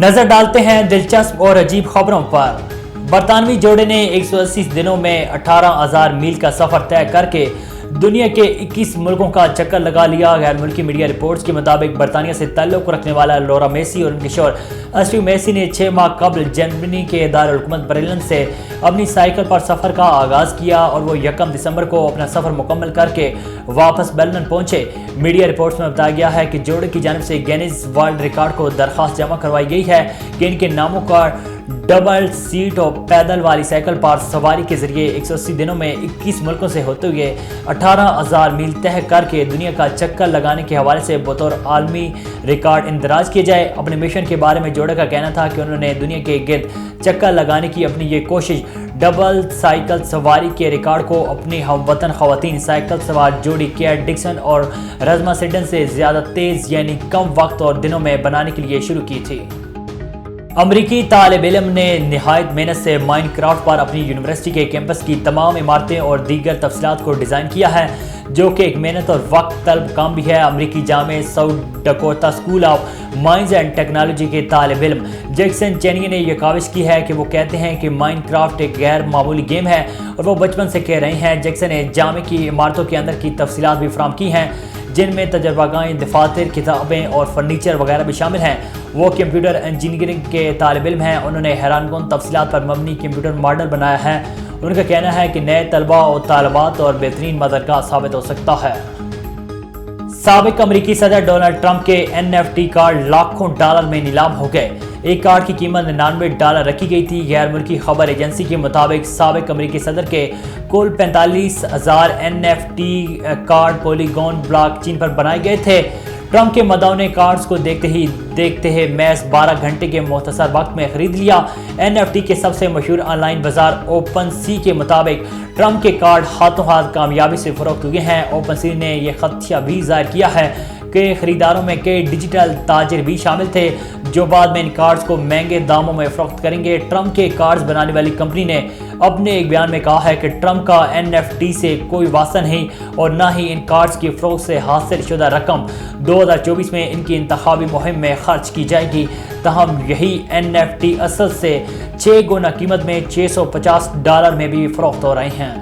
نظر ڈالتے ہیں دلچسپ اور عجیب خبروں پر۔ برطانوی جوڑے نے 180 دنوں میں 18,000 میل کا سفر طے کر کے دنیا کے 21 ملکوں کا چکر لگا لیا۔ غیر ملکی میڈیا رپورٹس کے مطابق برطانیہ سے تعلق رکھنے والا لورا میسی اور ان کے شوہر اسٹیو میسی نے 6 ماہ قبل جرمنی کے دارالحکومت برلن سے اپنی سائیکل پر سفر کا آغاز کیا اور وہ 1 دسمبر کو اپنا سفر مکمل کر کے واپس برلن پہنچے۔ میڈیا رپورٹس میں بتایا گیا ہے کہ جوڑے کی جانب سے گینیز ورلڈ ریکارڈ کو درخواست جمع کروائی گئی ہے کہ ان کے ناموں کا ڈبل سیٹ اور پیدل والی سائیکل پر سواری کے ذریعے 180 دنوں میں 21 ملکوں سے ہوتے ہوئے 18,000 میل طے کر کے دنیا کا چکر لگانے کے حوالے سے بطور عالمی ریکارڈ اندراج کیا جائے۔ اپنے مشن کے بارے میں جوڑے کا کہنا تھا کہ انہوں نے دنیا کے گرد چکر لگانے کی اپنی یہ کوشش ڈبل سائیکل سواری کے ریکارڈ کو اپنی ہم وطن خواتین سائیکل سوار جوڑی کیٹ ڈکسن اور رزما سیڈن سے زیادہ تیز یعنی کم وقت اور دنوں میں بنانے کے لیے شروع کی تھی۔ امریکی طالب علم نے نہایت محنت سے مائن کرافٹ پر اپنی یونیورسٹی کے کیمپس کی تمام عمارتیں اور دیگر تفصیلات کو ڈیزائن کیا ہے، جو کہ ایک محنت اور وقت طلب کام بھی ہے۔ امریکی جامعہ South Dakota School of Mines and Technology کے طالب علم جیکسن چینی نے یہ کاوش کی ہے کہ وہ کہتے ہیں کہ مائن کرافٹ ایک غیر معمولی گیم ہے اور وہ بچپن سے کہہ رہے ہیں۔ جیکسن نے جامعہ کی عمارتوں کے اندر کی تفصیلات بھی فراہم کی ہیں، جن میں تجربہ گاہیں، دفاتر، کتابیں اور فرنیچر وغیرہ بھی شامل ہیں۔ وہ کمپیوٹر انجینئرنگ کے طالب علم ہیں۔ انہوں نے حیران کن تفصیلات پر مبنی کمپیوٹر ماڈل بنایا ہے۔ ان کا کہنا ہے کہ نئے طلباء اور طالبات اور بہترین مددگار ثابت ہو سکتا ہے۔ سابق امریکی صدر ڈونلڈ ٹرمپ کے NFT کارڈ لاکھوں ڈالر میں نیلام ہو گئے۔ ایک کارڈ کی قیمت $99 رکھی گئی تھی۔ غیر ملکی خبر ایجنسی کے مطابق سابق امریکی صدر کے کل 45,000 NFT card Polygon blockchain پر بنائے گئے تھے۔ ٹرمپ کے مدعو نے کارڈز کو دیکھتے ہی محض 12 گھنٹے کے مختصر وقت میں خرید لیا۔ NFT کے سب سے مشہور آن لائن بازار اوپن سی کے مطابق ٹرمپ کے کارڈ ہاتھوں ہاتھ کامیابی سے فروخت ہوئے ہیں۔ اوپن سی نے یہ خدشہ بھی ظاہر کیا ہے کہ خریداروں میں کئی ڈیجیٹل تاجر بھی شامل تھے جو بعد میں ان کارڈز کو مہنگے داموں میں فروخت کریں گے۔ ٹرمپ کے کارڈز بنانے والی کمپنی نے اپنے ایک بیان میں کہا ہے کہ ٹرمپ کا NFT سے کوئی واسطہ نہیں اور نہ ہی ان کارڈز کی فروخت سے حاصل شدہ رقم 2024 میں ان کی انتخابی مہم میں خرچ کی جائے گی۔ تاہم یہی NFT اصل سے 6 گنا قیمت میں $650 میں بھی فروخت ہو رہے ہیں۔